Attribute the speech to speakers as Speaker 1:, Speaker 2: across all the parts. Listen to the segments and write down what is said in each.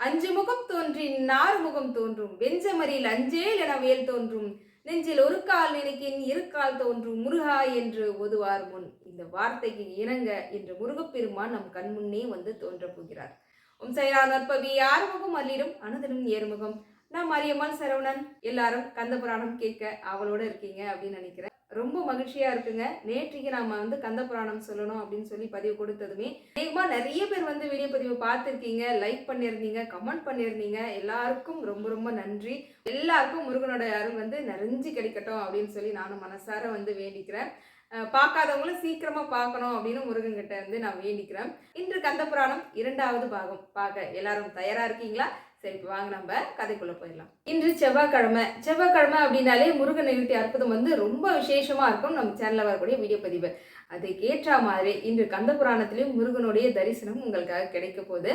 Speaker 1: அஞ்சு முகம் தோன்றி நாறு முகம் தோன்றும் வெஞ்சமரில் அஞ்சேல் என வேல் தோன்றும் நெஞ்சில் ஒரு கால் நினைக்கின் இரு கால் தோன்றும் முருகா என்று ஓதுவார் முன். இந்த வார்த்தைக்கு இணங்க இன்று முருகப்பெருமான் நம் கண்முன்னே வந்து தோன்றப் போகிறார். சைரா நற்பவி ஆறுமுகம் அல்லிடும் அனுதனும் ஏறுமுகம். நான் மாரியம்மாள் சரவணன். எல்லாரும் கந்த புராணம் கேட்க அவளோட இருக்கீங்க அப்படின்னு நினைக்கிறேன். ரொம்ப மகிழ்ச்சியா இருக்குங்க. நேற்றுக்கு நாம கந்த புராணம் சொல்லணும் அப்படின்னு சொல்லி பதிவு கொடுத்ததுமே அதிகமா நிறைய பேர் வீடியோ பதிவு பார்த்துருக்கீங்க, லைக் பண்ணியிருந்தீங்க, கமெண்ட் பண்ணியிருந்தீங்க. எல்லாருக்கும் ரொம்ப ரொம்ப நன்றி. எல்லாருக்கும் முருகனோட அருள் நிறைஞ்சு கிடைக்கட்டும் அப்படின்னு சொல்லி நானும் மனசார வேண்டிக்கிறேன். பார்க்காதவங்களும் சீக்கிரமா பார்க்கணும் அப்படின்னு முருகன் கிட்ட நான் வேண்டிக்கிறேன். இன்று கந்த புராணம் 2வது பாகம் பார்க்க எல்லாரும் தயாரா இருக்கீங்களா? சரி, வாங்க நம்ம கதைக்குள்ள போயிடலாம். இன்று செவ்வாய்க்கிழமை அப்படின்னாலே முருகன் நிறுத்தி அற்புதம் ரொம்ப விசேஷமா இருக்கும். நம்ம சேனல்ல வரக்கூடிய வீடியோ பதிவு அதுக்கேற்ற மாதிரி இன்று கந்த புராணத்திலையும் முருகனுடைய தரிசனம் உங்களுக்காக கிடைக்க போகுது.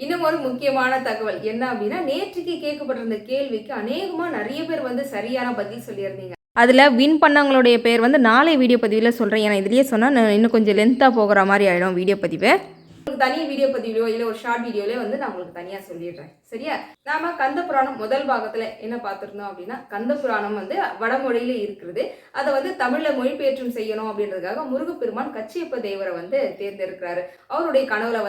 Speaker 1: இன்னும் ஒரு முக்கியமான தகவல் என்ன அப்படின்னா, நேற்றுக்கு கேட்கப்பட்டிருந்த கேள்விக்கு அநேகமா நிறைய பேர் சரியான பதில் சொல்லியிருந்தீங்க. அதில் வின் பண்ணவங்களுடைய பேர் நாளை வீடியோ பதிவில் சொல்கிறேன். ஏன்னா இதுலேயே சொன்னால் இன்னும் கொஞ்சம் லென்த்தாக போகிற மாதிரி ஆகிடும் வீடியோ பதிவு. தனி வீடியோ பதிவிலோ இல்லை ஒரு ஷார்ட் வீடியோலே நான் உங்களுக்கு தனியாக சொல்லிடுறேன், சரியா? நாம கந்த புராணம் முதல் பாகத்தில் என்ன பார்த்துருந்தோம் அப்படின்னா, கந்த புராணம் வடமொழியில இருக்கிறது. அதை தமிழில் மொழிபெயர்த்தம் செய்யணும் அப்படின்றதுக்காக முருகப்பெருமான் கச்சியப்ப தேவரை தேர்ந்தெடுக்கிறாரு. அவருடைய கனவுல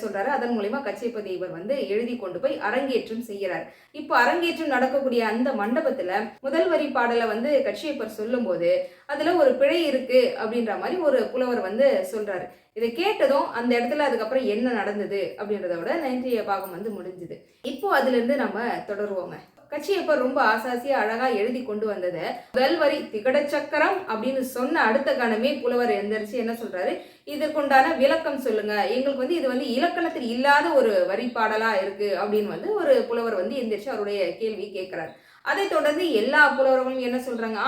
Speaker 1: சொல்றாரு. அதன் மூலியமா கச்சியப்ப தேவர் எழுதி கொண்டு போய் அரங்கேற்றம் செய்யறாரு. இப்போ அரங்கேற்றம் நடக்கக்கூடிய அந்த மண்டபத்துல முதல் வரி பாடலை கச்சியப்பர் சொல்லும் போது அதுல ஒரு பிழை இருக்கு அப்படின்ற மாதிரி ஒரு புலவர் சொல்றாரு. இதை கேட்டதும் அந்த இடத்துல அதுக்கப்புறம் என்ன நடந்தது அப்படின்றத விட நேற்றைய பாகம் முடிஞ்சுது. இப்போ அதுல இருந்து நம்ம தொடருவோங்க. கச்சியப்பர் ரொம்ப ஆசாசியா அழகா எழுதி கொண்டு வந்ததை முதல் வரி திகட சக்கரம் அப்படின்னு சொன்ன அடுத்த கணமே புலவர் எந்திரிச்சு என்ன சொல்றாரு, இதற்குண்டான விளக்கம் சொல்லுங்க, எங்களுக்கு இது இலக்கணத்தில் இல்லாத ஒரு வரி பாடலா இருக்கு அப்படின்னு ஒரு புலவர் எந்திரிச்சு அவருடைய கேள்வி கேட்கிறார். அதை தொடர்ந்து எல்லா புலவர்களும் என்ன சொல்றாங்க,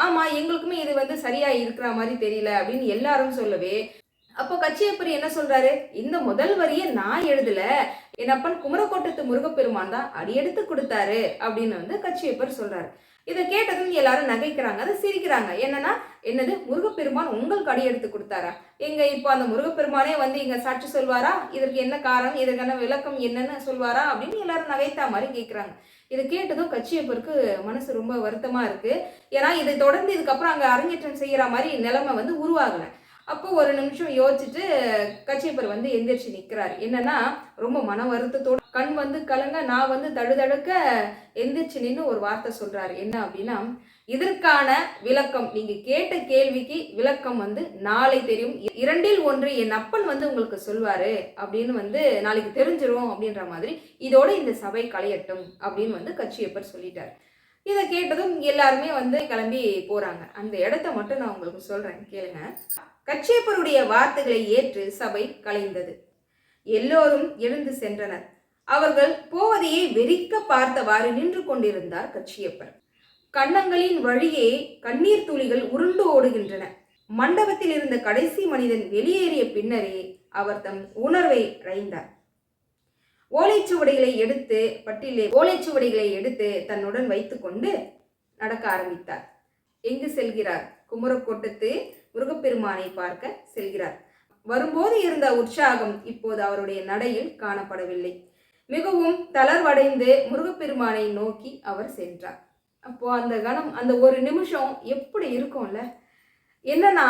Speaker 1: ஆமா எங்களுக்குமே இது சரியா இருக்கிற மாதிரி தெரியல அப்படின்னு எல்லாரும் சொல்லவே, அப்போ கச்சியப்பர் என்ன சொல்றாரு, இந்த முதல் வரியை நான் எழுதல, என் அப்பன் குமரக்கோட்டத்து முருகப்பெருமான் தான் அடியெடுத்து கொடுத்தாரு அப்படின்னு கச்சியப்பர் சொல்றாரு. இதை கேட்டதும் எல்லாரும் நகைக்கிறாங்க, அதை சிரிக்கிறாங்க. என்னது முருகப்பெருமான் உங்களுக்கு அடியெடுத்து கொடுத்தாரா? எங்க இப்போ அந்த முருகப்பெருமானே இங்க சாட்சி சொல்வாரா? இதற்கு என்ன காரணம், இதற்கான விளக்கம் என்னன்னு சொல்வாரா அப்படின்னு எல்லாரும் நகைத்தா மாதிரி கேட்கிறாங்க. இதை கேட்டதும் கச்சியப்பருக்கு மனசு ரொம்ப வருத்தமா இருக்கு. ஏன்னா இதை தொடர்ந்து இதுக்கப்புறம் அங்க அரங்கேற்றம் செய்யற மாதிரி நிலைமை உருவாகல. அப்போ ஒரு நிமிஷம் யோசிச்சுட்டு கச்சியப்பர் எந்திரிச்சு நிற்கிறாரு. என்னன்னா ரொம்ப மன வருத்தத்தோட கண் கலங்க நான் தடுதடுக்க எந்திரிச்சு நின்று ஒரு வார்த்தை சொல்றாரு. என்ன அப்படின்னா, இதற்கான விளக்கம், நீங்க கேட்ட கேள்விக்கு விளக்கம் நாளை தெரியும், 2ல் 1 என் அப்பன் உங்களுக்கு சொல்வாரு அப்படின்னு நாளைக்கு தெரிஞ்சிரும் அப்படின்ற மாதிரி, இதோட இந்த சபை களையட்டும் அப்படின்னு கச்சியப்பர் சொல்லிட்டாரு. இதை கேட்டதும் எல்லாருமே கிளம்பி போறாங்க. அந்த இடத்த மட்டும் நான் உங்களுக்கு சொல்றேன், கேளுங்க. கச்சியப்பருடைய வார்த்தைகளை ஏற்று சபை கலைந்தது. எல்லோரும் எழுந்து சென்றனர். அவர்கள் போவதையே வெறிக்க பார்த்தவாறு நின்று கொண்டிருந்தார் கச்சியப்பர். கன்னங்களின் வழியே கண்ணீர் துளிகள் உருண்டு ஓடுகின்றன. மண்டபத்தில் இருந்த கடைசி மனிதன் வெளியேறிய பின்னரே அவர் தம் உணர்வை அடைந்தார். ஓலைச்சுவடிகளை எடுத்து தன்னுடன் வைத்து கொண்டு நடக்க ஆரம்பித்தார். எங்கு செல்கிறார்? குமரக்கோட்டத்து முருகப்பெருமானை பார்க்க செல்கிறார். வரும்போது இருந்த உற்சாகம் இப்போது அவருடைய நடையில் காணப்படவில்லை. மிகவும் தளர்வடைந்து முருகப்பெருமானை நோக்கி அவர் சென்றார். அப்போ அந்த கணம், அந்த ஒரு நிமிஷம் எப்படி இருக்கும்ல? என்னன்னா,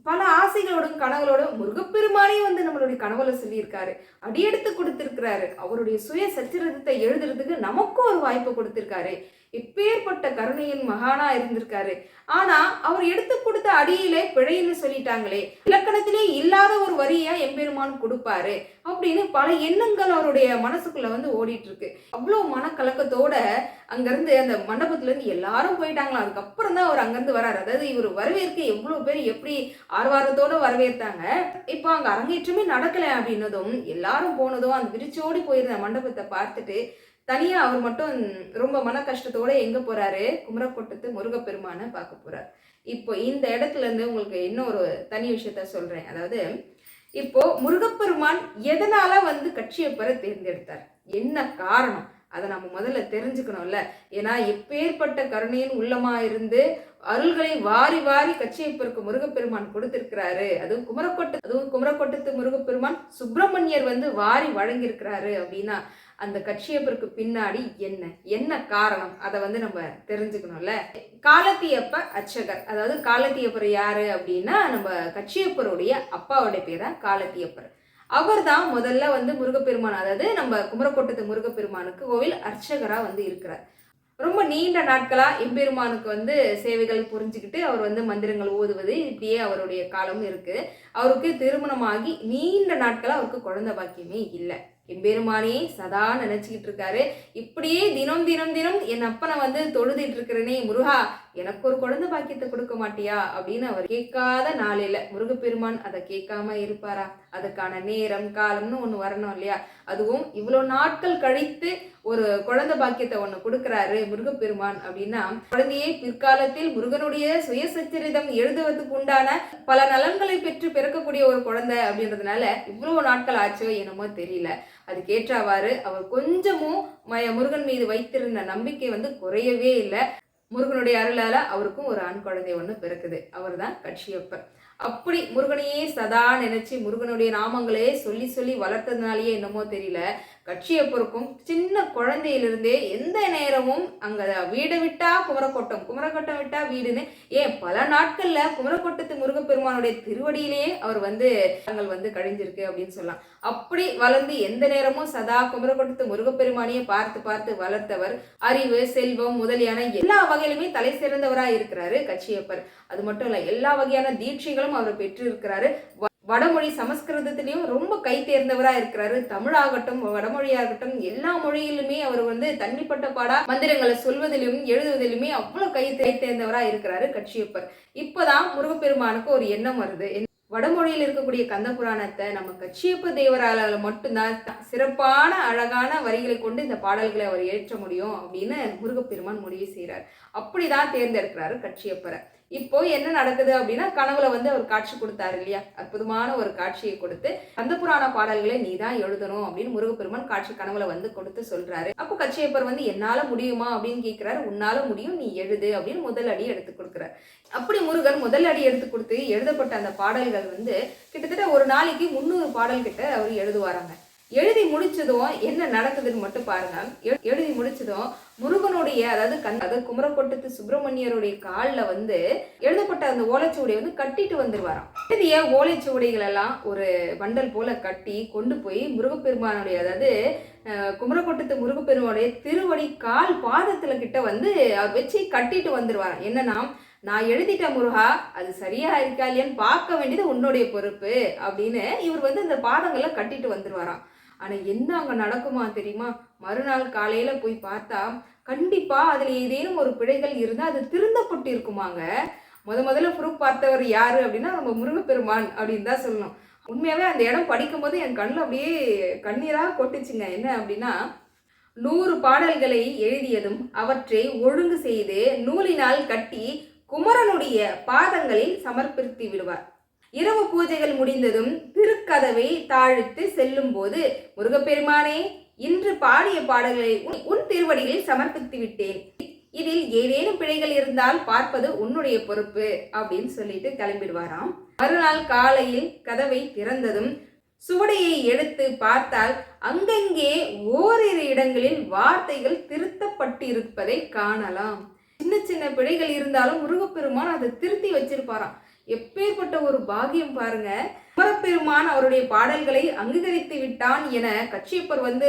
Speaker 1: பல ஆசைகளோடும் கனவுகளோடும் முருகப்பெருமானே நம்மளுடைய கனவுல சொல்லியிருக்காரு, அடியெடுத்து கொடுத்திருக்கிறாரு, அவருடைய சுய சச்சரிதத்தை எழுதுறதுக்கு நமக்கும் ஒரு வாய்ப்பு கொடுத்திருக்காரு, எப்பேற்பட்ட கருணையின் மகானா இருந்திருக்காரு. ஆனா அவர் எடுத்து கொடுத்த அடியிலே பிழைன்னு சொல்லிட்டாங்களே, இலக்கணத்திலே இல்லாத ஒரு வரியா எம்பெருமான் கொடுப்பாரு அப்படின்னு பல எண்ணங்கள் அவருடைய மனசுக்குள்ள ஓடிட்டு இருக்கு. அவ்வளவு மனக்கலக்கத்தோட அங்கிருந்து அந்த மண்டபத்துல இருந்து எல்லாரும் போயிட்டாங்களா. அதுக்கப்புறம் தான் அவர் அங்கிருந்து வராரு. அதாவது இவர் வரவேற்க எவ்வளவு பேர் எப்படி ஆர்வாரத்தோட வரவேற்றாங்க. இப்போ அங்க அரங்கேற்றமே நடக்கல அப்படின்னதும் எல்லாரும் போனதும் அந்த விரிச்சோடி போயிருந்த மண்டபத்தை பார்த்துட்டு தனியா அவர் மட்டும் ரொம்ப மன கஷ்டத்தோட எங்க போறாரு, குமரக்கோட்டத்து முருகப்பெருமான பார்க்க போறார். இப்போ இந்த இடத்துல இருந்து உங்களுக்கு இன்னொரு தனி விஷயத்த சொல்றேன். அதாவது இப்போ முருகப்பெருமான் எதனால கச்சியப்பரை தேர்ந்தெடுத்தார், என்ன காரணம், அதை நம்ம முதல்ல தெரிஞ்சுக்கணும்ல. ஏன்னா எப்பேற்பட்ட கருணையின் உள்ளமா இருந்து அருள்களை வாரி வாரி கச்சியப்பருக்கு முருகப்பெருமான் கொடுத்திருக்கிறாரு. அதுவும் குமரக்கோட்டத்து முருகப்பெருமான் சுப்பிரமணியர் வாரி வழங்கியிருக்கிறாரு அப்படின்னா அந்த கச்சியப்பருக்கு பின்னாடி என்ன காரணம், அதை வந்து நம்ம தெரிஞ்சுக்கணும்ல. காலத்தியப்ப அர்ச்சகர், அதாவது காலத்தியப்பர் யாரு அப்படின்னா நம்ம கச்சியப்பருடைய அப்பாவுடைய பேர் தான் காலத்தியப்பர். அவர் தான் முதல்ல வந்து முருகப்பெருமான், அதாவது நம்ம குமரக்கோட்டத்து முருகப்பெருமானுக்கு கோவில் அர்ச்சகரா வந்து இருக்கிறார். ரொம்ப நீண்ட நாட்களா எம்பெருமானுக்கு வந்து சேவைகள் புரிஞ்சுக்கிட்டு அவர் வந்து மந்திரங்கள் ஓதுவது, இப்படியே அவருடைய காலம் இருக்கு. அவருக்கு திருமணமாகி நீண்ட நாட்களா அவருக்கு குழந்தை பாக்கியமே இல்லை. எம்பெருமானே சதா நினைச்சுக்கிட்டு இருக்காரு. இப்படியே தினம் தினம் தினம் என் அப்பனை வந்து தொழுதிட்டு இருக்கிறனே முருகா, எனக்கு ஒரு குழந்தை பாக்கியத்தை கொடுக்க மாட்டியா அப்படின்னு அவர் கேட்காத நாளில முருகப்பெருமான் அதை கேட்காம இருப்பாரா? அதுக்கான நேரம் காலம்னு ஒண்ணு வரணும் இல்லையா? அதுவும் இவ்வளவு நாட்கள் கழித்து ஒரு குழந்தை பாக்கியத்தை ஒண்ணு கொடுக்கிறாரு முருகப்பெருமான் அப்படின்னா, குழந்தையை பிற்காலத்தில் முருகனுடைய சுயசச்சரிதம் எழுதுவதற்கு உண்டான பல நலன்களை பெற்று பிறக்கக்கூடிய ஒரு குழந்தை அப்படின்றதுனால இவ்வளவு நாட்கள் ஆச்சோ என்னமோ தெரியல. அதுக்கேற்றவாறு அவர் கொஞ்சமும் முருகன் மீது வைத்திருந்த நம்பிக்கை வந்து குறையவே இல்லை. முருகனுடைய அருளால அவருக்கும் ஒரு ஆண் குழந்தை ஒண்ணு பிறக்குது. அவர் தான் கச்சியப்பர். அப்படி முருகனையே சதா நினைச்சு முருகனுடைய நாமங்களே சொல்லி சொல்லி வளர்த்ததுனாலேயே என்னமோ தெரியல, கச்சியப்பருக்கும் சின்ன குழந்தையிலிருந்தே எந்த நேரமும் அங்க வீடை விட்டா குமரக்கோட்டம், குமரக்கோட்டம் விட்டா வீடுன்னு, ஏன் பல நாட்கள்ல குமரக்கோட்டத்து முருகப்பெருமானுடைய திருவடியிலேயே அவர் வந்து தங்கள் வந்து கழிஞ்சிருக்கு அப்படின்னு சொல்லலாம். அப்படி வளர்ந்து எந்த நேரமும் சதா குமரக்கோட்டத்து முருகப்பெருமானையே பார்த்து பார்த்து வளர்த்தவர். அறிவு செல்வம் முதலியான எல்லா வகையிலுமே தலை சிறந்தவராக இருக்கிறாரு கச்சியப்பர். அது மட்டும் இல்ல, எல்லா வகையான தீட்சைகளும் அவர் பெற்று இருக்கிறாரு. வடமொழி சமஸ்கிருதத்திலையும் ரொம்ப கை தேர்ந்தவரா இருக்கிறாரு. தமிழாகட்டும் வடமொழியாகட்டும் எல்லா மொழியிலுமே அவர் வந்து தனிப்பட்ட பாடா மந்திரங்களை சொல்வதிலும் எழுதுவதிலுமே அவ்வளவு கை தேர்ந்தவரா இருக்கிறாரு கச்சியப்பர். இப்பதான் முருகப்பெருமானுக்கு ஒரு எண்ணம் வருது. வடமொழியில் இருக்கக்கூடிய கந்த புராணத்தை நம்ம கச்சியப்ப தேவரால மட்டும்தான் சிறப்பான அழகான வரிகளை கொண்டு இந்த பாடல்களை அவர் ஏற்ற முடியும் அப்படின்னு முருகப்பெருமான் முடிவு செய்கிறார். அப்படிதான் தேர்ந்தெடுக்கிறாரு கச்சியப்பரை. இப்போ என்ன நடக்குது அப்படின்னா, கனவுல வந்து அவர் காட்சி கொடுத்தாரு இல்லையா, அற்புதமான ஒரு காட்சியை கொடுத்து கந்த புராண பாடல்களை நீ தான் எழுதணும் அப்படின்னு முருகப்பெருமான் காட்சி கனவுல வந்து கொடுத்து சொல்றாரு. அப்போ கச்சியப்பர் வந்து என்னால முடியுமா அப்படின்னு கேட்கிறாரு. உன்னால முடியும், நீ எழுது அப்படின்னு முதல் அடி எடுத்து கொடுக்குறாரு. அப்படி முருகன் முதல் அடி எடுத்து கொடுத்து எழுதப்பட்ட அந்த பாடல்கள் வந்து கிட்டத்தட்ட ஒரு நாளைக்கு 300 பாடல் கிட்ட அவர் எழுதுவாராங்க. எழுதி முடிச்சதும் என்ன நடக்குதுன்னு மட்டும் பாருங்க. எழுதி முடிச்சதும் முருகனுடைய, அதாவது குமரக்கோட்டத்து சுப்பிரமணியருடைய காலில் வந்து எழுதப்பட்ட அந்த ஓலைச்சுவடியை வந்து கட்டிட்டு வந்துருவாராம். எழுதிய ஓலைச்சுவடிகள் எல்லாம் ஒரு பண்டல் போல கட்டி கொண்டு போய் முருகப்பெருமானுடைய, அதாவது குமரக்கோட்டத்து முருகப்பெருமானுடைய திருவடி கால் பாதத்துல கிட்ட வந்து அவர் வச்சு கட்டிட்டு வந்துருவாராம். என்னன்னா, நான் எழுதிட்ட முருகா, அது சரியா இருக்கா இல்லையான்னு பார்க்க வேண்டியது உன்னுடைய பொறுப்பு அப்படின்னு இவர் வந்து இந்த பாதங்களை கட்டிட்டு வந்துருவாராம். ஆனா என்ன அங்க நடக்குமா தெரியுமா? மறுநாள் காலையில போய் பார்த்தா கண்டிப்பா அதுல ஏதேனும் ஒரு பிழைகள் இருந்தா அது திருந்தப்பட்டு இருக்குமாங்க. முதல்ல ப்ரூஃப் பார்த்தவர் யாரு அப்படின்னா நம்ம முருகப்பெருமான் அப்படின்னு தான் சொல்லணும். உண்மையாவே அந்த இடம் படிக்கும் போது என் கண்ணில் அப்படியே கண்ணீரா கொட்டுச்சுங்க. என்ன அப்படின்னா, 100 பாடல்களை எழுதியதும் அவற்றை ஒழுங்கு செய்து நூலினால் கட்டி குமரனுடைய பாதங்களில் சமர்ப்பித்து விடுவார். இரவு பூஜைகள் முடிந்ததும் திருக்கதவை தாழ்த்து செல்லும் போது, முருகப்பெருமானே, இன்று பாடிய பாடல்களை உன் திருவடிகளில் சமர்ப்பித்து விட்டேன். இதில் ஏதேனும் பிழைகள் இருந்தால் பார்ப்பது உன்னுடைய பொறுப்பு அப்படின்னு சொல்லிட்டு கிளம்பிடுவாராம். மறுநாள் காலையில் கதவை திறந்ததும் சுவடையை எடுத்து பார்த்தால் அங்கங்கே ஓரிரு இடங்களில் வார்த்தைகள் திருத்தப்பட்டிருப்பதை காணலாம். சின்ன சின்ன பிழைகள் இருந்தாலும் முருகப்பெருமான் அதை திருத்தி வச்சிருப்பாராம். எப்பேற்பட்ட ஒரு பாகியம் பாருங்க. குமரப்பெருமான் அவருடைய பாடல்களை அங்கீகரித்து விட்டான் என கச்சியப்பர் வந்து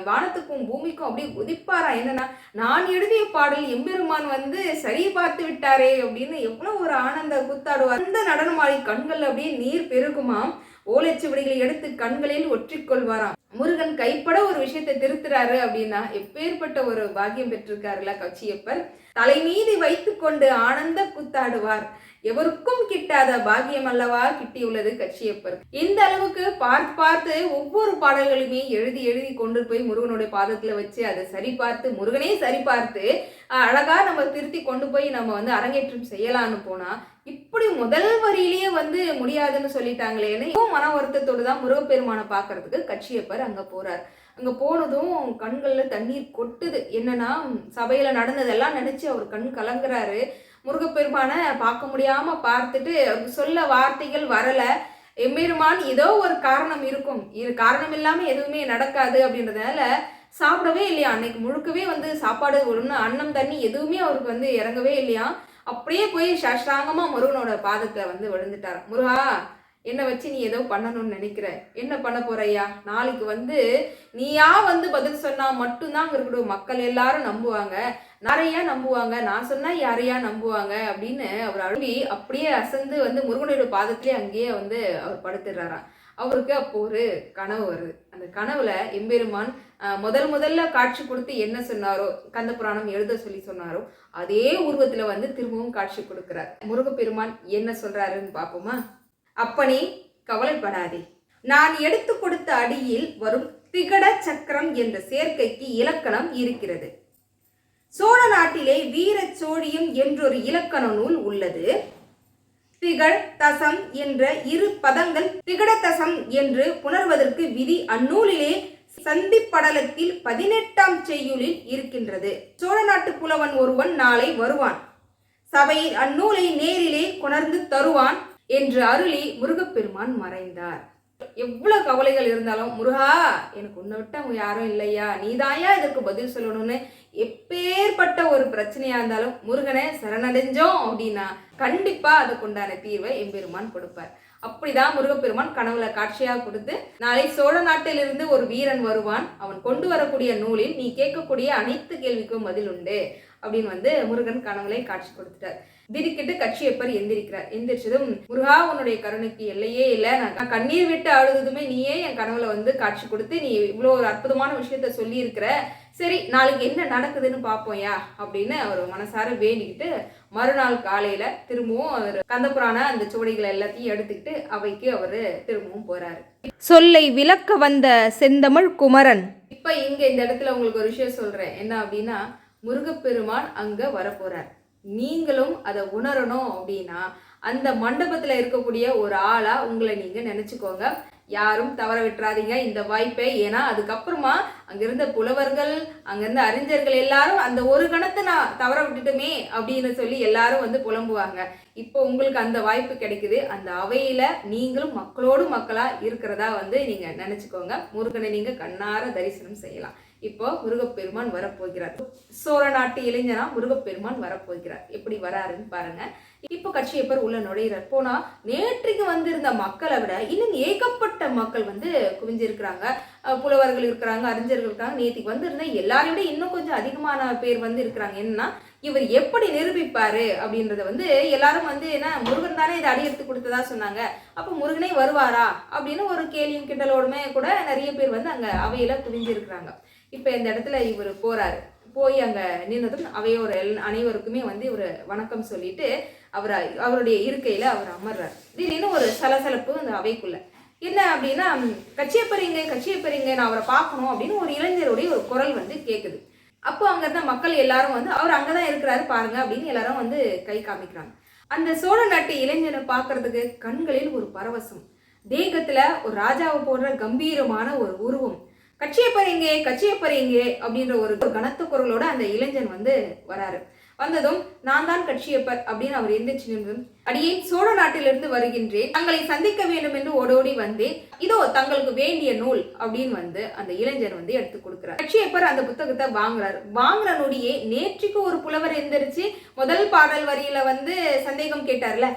Speaker 1: வானத்துக்கும் பூமிக்கும் அப்படியே உதிப்பாரா. என்னன்னா, நான் எழுதிய பாடல் எம்பெருமான் வந்து சரி பார்த்து விட்டாரே அப்படின்னு எவ்வளவு ஒரு ஆனந்த கூத்தாடுவார். அந்த நடனமாடி கண்கள் அப்படியே நீர் பெருகுமாம். ஓலைச்சுவடிகளை எடுத்து கண்களில் ஒற்றிக்கொள்வாராம். முருகன் கைப்பட ஒரு விஷயத்தை திருத்துறாரு அப்படின்னா எப்பேற்பட்ட ஒரு பாக்கியம் பெற்றிருக்காருல கச்சியப்பர். தலை மீது வைத்து கொண்டு ஆனந்த கூத்தாடுவார். எவருக்கும் கிட்டாத பாக்கியம் அல்லவா கிட்டியுள்ளது கச்சியப்பர். இந்த அளவுக்கு பார்த்து ஒவ்வொரு பாடல்களுமே எழுதி கொண்டு போய் முருகனுடைய பாதத்துல வச்சு அதை சரி பார்த்து, முருகனே சரி பார்த்து அழகா நம்ம திருத்தி கொண்டு போய் நம்ம வந்து அரங்கேற்றம் செய்யலான்னு போனா, இப்படி முதல் வரியிலேயே வந்து முடியாதுன்னு சொல்லிட்டாங்களேன்னு மன வருத்தத்தோடு தான் முருகப்பெருமானை பார்க்கறதுக்கு கச்சியப்பர் அங்க போறார். அங்க போனதும் கண்கள்ல தண்ணீர் கொட்டுது. என்னன்னா, சபையில நடந்ததெல்லாம் நினைச்சு அவர் கண் கலங்குறாரு. முருகப்பெருமானை பார்க்க முடியாம பார்த்துட்டு சொல்ல வார்த்தைகள் வரல. எம்பெருமான் ஏதோ ஒரு காரணம் இருக்கும், இது காரணம் இல்லாம எதுவுமே நடக்காது அப்படின்றதுனால சாப்பிடவே இல்லையா, அன்னைக்கு முழுக்கவே வந்து சாப்பாடு ஒன்று அன்னம் தண்ணி எதுவுமே அவருக்கு வந்து இறங்கவே இல்லையா. அப்படியே போய் சாஷ்டாங்கமா முருகனோட பாதத்துல வந்து விழுந்துட்டார். முருகா, என்னை வச்சு நீ ஏதோ பண்ணணும்னு நினைக்கிற, என்ன பண்ண போறையா? நாளைக்கு வந்து நீயா வந்து பதில் சொன்னா மட்டும்தான் அங்க இருக்கட்டும், மக்கள் எல்லாரும் நம்புவாங்க, யாரையா நம்புவாங்க, நான் சொன்னா யாரையா நம்புவாங்க அப்படின்னு அவர் அழுவி அப்படியே அசந்து வந்து முருகனுடைய பாதத்திலே அங்கேயே வந்து அவர் படுத்துடுறாராம். அவருக்கு அப்போ ஒரு கனவு வருது. அந்த கனவுல எம்பெருமான் முதல்ல காட்சி கொடுத்து என்ன சொன்னாரோ, கந்த புராணம் எழுத சொல்லி சொன்னாரோ, அதே உருவத்துல வந்து திரும்பவும் காட்சி கொடுக்கிறார். முருகப்பெருமான் என்ன சொல்றாருன்னு பார்ப்போமா? அப்பனே, கவலைப்படாதே, நான் எடுத்து கொடுத்த அடியில் வரும் திகட சக்கரம் என்ற சேர்க்கைக்கு இலக்கணம் இருக்கிறது. சோழ நாட்டிலே வீர சோழியம் என்றொரு இலக்கண நூல் உள்ளது. திகழ் தசம் என்ற இரு பதங்கள் திகட தசம் என்று புணர்வதற்கு விதி அந்நூலிலே சந்தி படலத்தில் 18ஆம் செய்யுளில் இருக்கின்றது. சோழ நாட்டு புலவன் ஒருவன் நாளை வருவான், சபையில் அந்நூலை நேரிலே கொணர்ந்து தருவான் என்று அருளி முருகப்பெருமான் மறைந்தார். எவ்வளவு கவலைகள் இருந்தாலும், முருகா, எனக்கு உன்னை விட்டு அவங்க யாரும் இல்லையா, நீதாயா இதற்கு பதில் சொல்லணும்னு எப்பேற்பட்ட ஒரு பிரச்சனையா இருந்தாலும் முருகனை சரணடைஞ்சோம் அப்படின்னா கண்டிப்பா அதுக்குண்டான தீர்வை எம்பெருமான் கொடுப்பார். அப்படிதான் முருகப்பெருமான் கனவுல காட்சியாக கொடுத்து, நாளை சோழ நாட்டிலிருந்து ஒரு வீரன் வருவான், அவன் கொண்டு வரக்கூடிய நூலில் நீ கேட்கக்கூடிய அனைத்து கேள்விக்கும் பதில் உண்டு அப்படின்னு வந்து முருகன் கனவுலை காட்சி கொடுத்துட்டார். திடுக்கிட்டு கச்சியப்பர் எந்திரிக்கிறார். எந்திரிச்சதும், முருகா, உன்னுடைய கருணைக்கு எல்லையே இல்லை, நான் கண்ணீர் விட்டு அழுதுமே நீயே என் கனவுல வந்து காட்சி கொடுத்து நீ இவ்வளோ ஒரு அற்புதமான விஷயத்த சொல்லி இருக்கிற, சரி நாளைக்கு என்ன நடக்குதுன்னு பார்ப்போம்யா அப்படின்னு அவர் மனசார வேண்டிக்கிட்டு மறுநாள் காலையில திரும்பவும் அவர் கந்தபுராண அந்த சுவடிகளை எல்லாத்தையும் எடுத்துக்கிட்டு அவைக்கு அவரு திரும்பவும் போறாரு. சொல்லை விளக்க வந்த செந்தமிழ் குமரன். இப்ப இங்க இந்த இடத்துல உங்களுக்கு ஒரு விஷயம் சொல்றேன், என்ன அப்படின்னா, முருகப்பெருமான் அங்க வரப்போறார். நீங்களும் அதை உணரணும் அப்படின்னா அந்த மண்டபத்துல இருக்கக்கூடிய ஒரு ஆளா உங்களை நீங்க நினைச்சுக்கோங்க. யாரும் தவற விட்டுறாதீங்க இந்த வாய்ப்பை. ஏன்னா அதுக்கப்புறமா அங்கிருந்த புலவர்கள், அங்கிருந்த அறிஞர்கள் எல்லாரும் அந்த ஒரு கணத்தை நான் தவற விட்டுட்டுமே அப்படின்னு சொல்லி எல்லாரும் வந்து புலம்புவாங்க. இப்போ உங்களுக்கு அந்த வாய்ப்பு கிடைக்குது. அந்த அவையில நீங்களும் மக்களோடு மக்களா இருக்கிறதா வந்து நீங்க நினைச்சுக்கோங்க. முருகனை நீங்க கண்ணார தரிசனம் செய்யலாம். இப்போ முருகப்பெருமான் வரப்போகிறார். சோழ நாட்டு இளைஞனா முருகப்பெருமான் வரப்போகிறார். எப்படி வராருன்னு பாருங்க. இப்போ கச்சியப்பர் உள்ள நுழையிறார். போனா நேற்றுக்கு வந்திருந்த மக்களை விட இன்னும் ஏகப்பட்ட மக்கள் வந்து குவிஞ்சிருக்கிறாங்க. புலவர்கள் இருக்கிறாங்க, அறிஞர்கள் இருக்காங்க. நேற்றுக்கு வந்திருந்த எல்லாரையும் விட இன்னும் கொஞ்சம் அதிகமான பேர் வந்து இருக்கிறாங்க. என்னன்னா, இவர் எப்படி நிரூபிப்பாரு அப்படின்றத வந்து எல்லாரும் வந்து என்ன, முருகன் தானே இதை அடி எடுத்து கொடுத்ததா சொன்னாங்க, அப்போ முருகனே வருவாரா அப்படின்னு ஒரு கேள்வியும் கிண்டலோடுமே கூட நிறைய பேர் வந்து அங்க அவையில குவிஞ்சிருக்கிறாங்க. இப்போ இந்த இடத்துல இவர் போறாரு. போய் அங்க நின்னதும் அவையோர் அனைவருக்குமே வந்து இவர் வணக்கம் சொல்லிட்டு அவருடைய இருக்கையில அவர் அமர்றார். திடீர்னு ஒரு சலசலப்பு அந்த அவைக்குள்ள. என்ன அப்படின்னா, கச்சியப்பரிங்க நான் அவரை பார்க்கணும் அப்படின்னு ஒரு இளைஞருடைய ஒரு குரல் வந்து கேட்குது. அப்போ அங்க இருந்த மக்கள் எல்லாரும் வந்து அவர் அங்கதான் இருக்கிறாரு பாருங்க அப்படின்னு எல்லாரும் வந்து கை காமிக்கிறாங்க. அந்த சோழ நாட்டு இளைஞனை பார்க்கறதுக்கு கண்களில் ஒரு பரவசம், தேகத்துல ஒரு ராஜாவை போன்ற கம்பீரமான ஒரு உருவம். கச்சியப்பரிங்கே அப்படின்ற ஒரு கனத்த குரலோட அந்த இளைஞன் வந்து வராரு. வந்ததும், நான் தான் கச்சியப்பர் அப்படின்னு அவர் எந்திரிச்சு நின்று, அடியே சோழ நாட்டிலிருந்து வருகின்றேன், தங்களை சந்திக்க வேண்டும் என்று ஓடோடி வந்தேன், இதோ தங்களுக்கு வேண்டிய நூல் அப்படின்னு வந்து அந்த இளைஞர் வந்து எடுத்து கொடுக்கிறார். கச்சியப்பர் அந்த புத்தகத்தை வாங்குறாரு. வாங்குற நொடியே நேற்றுக்கு ஒரு புலவர் எந்திரிச்சு முதல் பாடல் வரியில வந்து சந்தேகம் கேட்டார்ல,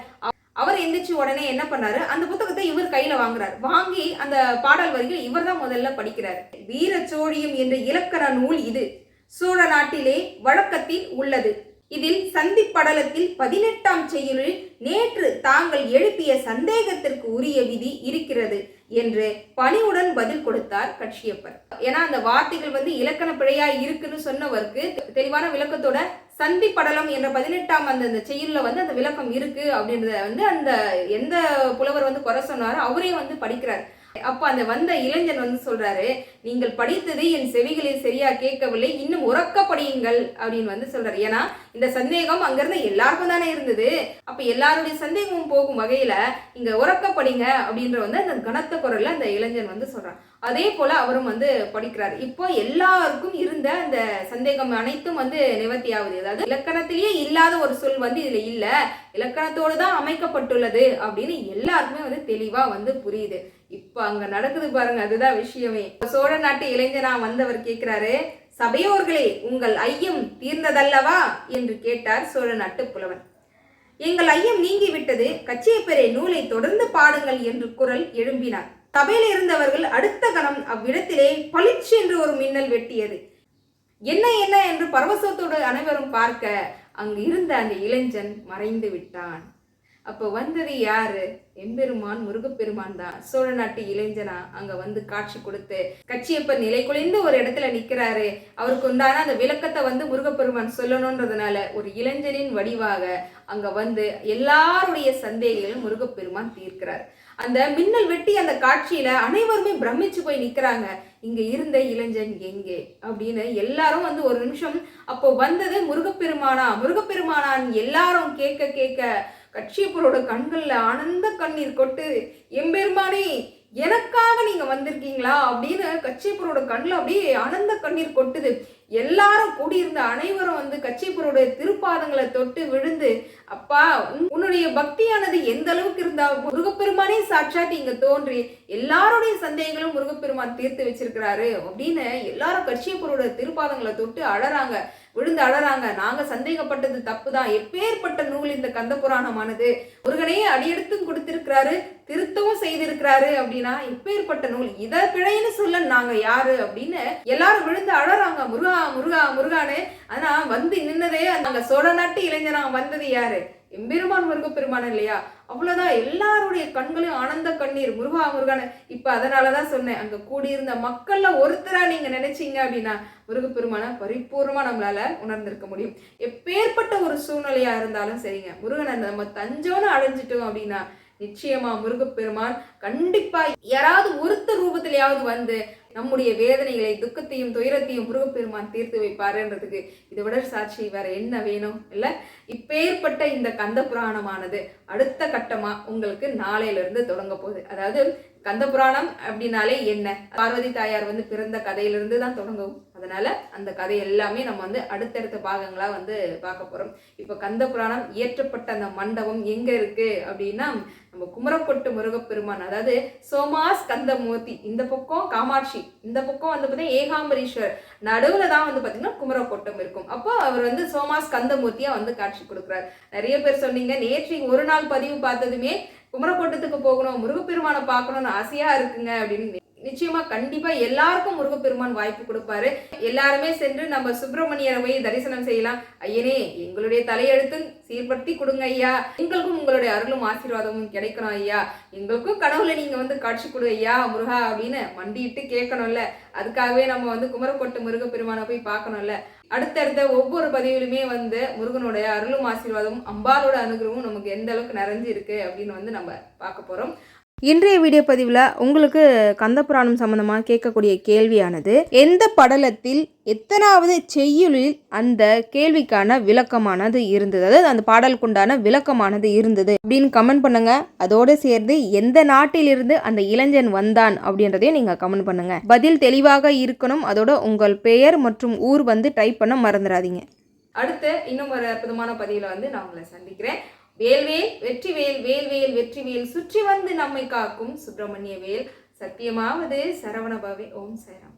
Speaker 1: அவர் எந்திரிச்சு உடனே என்ன பண்ணாரு, அந்த புத்தகத்தை இவர் கையில வாங்குறாரு. வாங்கி அந்த பாடல் வரிகள் இவர் தான் முதல்ல படிக்கிறார். வீர சோழியம் என்ற இலக்கண நூல் இது சோழ நாட்டிலே வழக்கத்தில் உள்ளது. இதில் சந்தி படலத்தில் 18ஆம் செய்யுளில் நேற்று தாங்கள் எழுப்பிய சந்தேகத்திற்கு உரிய விதி இருக்கிறது என்று பணிவுடன் பதில் கொடுத்தார் கச்சியப்பர். ஏன்னா அந்த வார்த்தைகள் வந்து இலக்கண பிழையா இருக்குன்னு சொன்னவருக்கு தெளிவான விளக்கத்தோட சந்தி படலம் என்ற 18ஆம் அந்த செய்யுள்ல வந்து அந்த விளக்கம் இருக்கு அப்படின்றத வந்து அந்த எந்த புலவர் வந்து குறை சொன்னாரோ அவரே வந்து படிக்கிறார். அப்ப அந்த வந்த இளைஞன் வந்து சொல்றாரு, நீங்கள் படித்தது என் செவிகளில் சரியா கேட்கவில்லை, இன்னும் உறக்க படியுங்கள் அப்படின்னு வந்து சொல்றாரு. ஏன்னா இந்த சந்தேகம் அங்கிருந்து எல்லாருக்கும் தானே இருந்தது. அப்ப எல்லாருடைய சந்தேகமும் போகும் வகையில இங்க உறக்க படிங்க அப்படின்ற வந்து அந்த கனத்த குரல்ல அந்த இளைஞன் வந்து சொல்றான். அதே போல அவரும் வந்து படிக்கிறார். இப்போ எல்லாருக்கும் இருந்த அந்த சந்தேகம் அனைத்தும் வந்து நிவர்த்தி ஆகுது. அதாவது இலக்கணத்திலேயே இல்லாத ஒரு சொல் வந்து இதுல இல்ல, இலக்கணத்தோடு தான் அமைக்கப்பட்டுள்ளது அப்படின்னு எல்லாருக்குமே வந்து தெளிவா வந்து புரியுது. இப்ப அங்க நடக்குது பாருங்க, அதுதான் விஷயமே. சோழ நாட்டு இளைஞனா வந்தவர் கேட்கிறாரு, சபையோர்களே உங்கள் ஐயம் தீர்ந்ததல்லவா என்று கேட்டார் சோழ நாட்டு புலவன். எங்கள் ஐயம் நீங்கிவிட்டது, கச்சியப்பரே நூலை தொடர்ந்து பாடுங்கள் என்று குரல் எழும்பினார். சபையில் இருந்தவர்கள் அடுத்த கணம் அவ்விடத்திலே பளிச்சு என்று ஒரு மின்னல் வெட்டியது. என்ன என்ன என்று பரவசத்தோடு அனைவரும் பார்க்க அங்கு இருந்த அந்த இளைஞன் மறைந்து விட்டான். அப்போ வந்தது யாரு? எம்பெருமான் முருகப்பெருமான் தான். சோழ நாட்டு இளைஞனா அங்க வந்து காட்சி கொடுத்து கச்சியப்பர் நிலை குலைந்து ஒரு இடத்துல நிக்கிறாரு. அவருக்கு உண்டான அந்த விளக்கத்தை வந்து முருகப்பெருமான் சொல்லணும்ன்றதுனால ஒரு இளைஞனின் வடிவாக அங்க வந்து எல்லாருடைய சந்தேகங்களும் முருகப்பெருமான் தீர்க்கிறார். அந்த மின்னல் வெட்டி அந்த காட்சியில அனைவருமே பிரமிச்சு போய் நிக்கிறாங்க. இங்க இருந்த இளைஞன் எங்கே அப்படின்னு எல்லாரும் வந்து ஒரு நிமிஷம் அப்போ வந்தது முருகப்பெருமானான் எல்லாரும் கேட்க கேட்க கச்சியப்பரோட கண்கள்ல ஆனந்த கண்ணீர் கொட்டு, எம்பெருமானே எனக்காக நீங்க வந்திருக்கீங்களா அப்படின்னு கச்சியப்பரோட கண்ணில் அப்படியே ஆனந்த கண்ணீர் கொட்டுது. எல்லாரும் கூடியிருந்த அனைவரும் வந்து கச்சியப்பரோட திருப்பாதங்களை தொட்டு விழுந்து, அப்பா உன்னுடைய பக்தியானது எந்த அளவுக்கு இருந்தா முருகப்பெருமானே சாட்சாத் இங்க தோன்றி எல்லாருடைய சந்தேகங்களும் முருகப்பெருமான் தீர்த்து வச்சிருக்கிறாரு அப்படின்னு எல்லாரும் கச்சியப்பரோட திருப்பாதங்களை தொட்டு அழறாங்க, விழுந்து அழறாங்க. நாங்க சந்தேகப்பட்டது தப்புதான், எப்பேற்பட்ட நூல் இந்த கந்த புராணமானது, முருகனையே அடியெடுத்தும் கொடுத்திருக்கிறாரு, திருத்தவும் செய்திருக்கிறாரு அப்படின்னா எப்பேற்பட்ட நூல், இத பிழைன்னு சொல்ல நாங்க யாரு அப்படின்னு எல்லாரும் விழுந்து அழறாங்க. முருகா முருகா முருகானு. ஆனா வந்து நின்னதே அந்த சோழ நாட்டு இளைஞனா வந்தது யாரு? எம்பெருமான் முருகப்பெருமான் இல்லையா? அவ்வளவுதான். எல்லாருடைய கண்களையும் ஆனந்த கண்ணீர், முருகா முருகானு. இப்ப அதனாலதான் சொன்னேன், அங்க கூடியிருந்த மக்கள்ல ஒருத்தரா நீங்க நினைச்சீங்க அப்படின்னா முருகப்பெருமான பரிபூர்ணமா நம்மளால உணர்ந்திருக்க முடியும். எப்பேற்பட்ட ஒரு சூழ்நிலையா இருந்தாலும் சரிங்க, முருகனை நம்ம தஞ்சோன்னு அடைஞ்சிட்டோம் அப்படின்னா நிச்சயமா முருகப்பெருமான் கண்டிப்பா யாராவது ஒருத்தர் ரூபத்திலேயாவது வந்து நம்முடைய வேதனைகளை, துக்கத்தையும் துயரத்தையும் முருகப்பெருமான் தீர்த்து வைப்பாருன்றதுக்கு இதை விட சாட்சி வேற என்ன வேணும் இல்ல? இப்பேற்பட்ட இந்த கந்த புராணமானது அடுத்த கட்டமா உங்களுக்கு நாளையில இருந்து தொடங்க போகுது. அதாவது கந்த புராணம் அப்படின்னாலே என்ன, பார்வதி தாயார் வந்து பிறந்த கதையிலிருந்து தான் தொடங்கும். அதனால அந்த கதை எல்லாமே நம்ம வந்து அடுத்தடுத்த பாகங்களா வந்து பார்க்க போறோம். இப்ப கந்த புராணம் இயற்றப்பட்ட அந்த மண்டபம் எங்க இருக்கு அப்படின்னா நம்ம குமரக்கொட்டு முருகப்பெருமான், அதாவது சோமாஸ் கந்தமூர்த்தி, இந்த பக்கம் காமாட்சி, இந்த பக்கம் வந்து பார்த்தீங்கன்னா ஏகாம்பரீஸ்வர், நடுவுல தான் வந்து பார்த்தீங்கன்னா குமரக்கொட்டம் இருக்கும். அப்போ அவர் வந்து சோமாஸ் கந்தமூர்த்தியா வந்து காட்சி கொடுக்குறாரு. நிறைய பேர் சொன்னீங்க, நேற்று ஒரு நாள் பதிவு பார்த்ததுமே குமரக்கோட்டத்துக்கு போகணும், முருகப்பெருமானை பார்க்கணும்னு ஆசையா இருக்குங்க அப்படின்னு. நிச்சயமா கண்டிப்பா எல்லாருக்கும் முருகப்பெருமான் வாய்ப்பு கொடுப்பாரு. எல்லாருமே சென்று நம்ம சுப்பிரமணியரை போய் தரிசனம் செய்யலாம். ஐயனே எங்களுடைய தலையெழுத்தும் சீர்படுத்தி கொடுங்க ஐயா, எங்களுக்கும் உங்களுடைய அருளும் ஆசீர்வாதமும் கிடைக்கணும் ஐயா, எங்களுக்கும் கனவுல நீங்க வந்து காட்சி கொடு ஐயா முருகா அப்படின்னு மண்டிட்டு கேட்கணும்ல. அதுக்காகவே நம்ம வந்து குமரக்கோட்டை முருகப்பெருமானை போய் பார்க்கணும்ல. அடுத்தடுத்த ஒவ்வொரு பதிவிலுமே வந்து முருகனுடைய அருளும் ஆசீர்வாதமும் அம்பாலோட அனுகிரகமும் நமக்கு எந்த அளவுக்கு நிறைஞ்சு இருக்கு அப்படின்னு வந்து நம்ம பார்க்க போறோம்.
Speaker 2: இன்றைய வீடியோ பதிவில் உங்களுக்கு கந்தபுராணம் சம்பந்தமாக கேட்கக்கூடிய கேள்வியானது, எந்த படலத்தில் எத்தனாவது செய்யுளில் அந்த கேள்விக்கான விளக்கமானது இருந்தது, அதாவது அந்த பாடலுக்குண்டான விளக்கமானது இருந்தது அப்படின்னு கமெண்ட் பண்ணுங்க. அதோடு சேர்ந்து எந்த நாட்டிலிருந்து அந்த இளைஞன் வந்தான் அப்படின்றதையும் நீங்க கமெண்ட் பண்ணுங்க. பதில் தெளிவாக இருக்கணும். அதோட உங்கள் பெயர் மற்றும் ஊர் வந்து டைப் பண்ண மறந்துடாதீங்க.
Speaker 1: அடுத்து இன்னும் ஒரு அற்புதமான பதிவில் வந்து நான் உங்களை சந்திக்கிறேன். வேல்வேல் வெற்றிவேல், வேல்வேல் வெற்றிவேல், சுற்றி வந்து நம்மை காக்கும் சுப்பிரமணிய வேல், சத்தியமாவது சரவணபவே. ஓம் சாய்ராம்.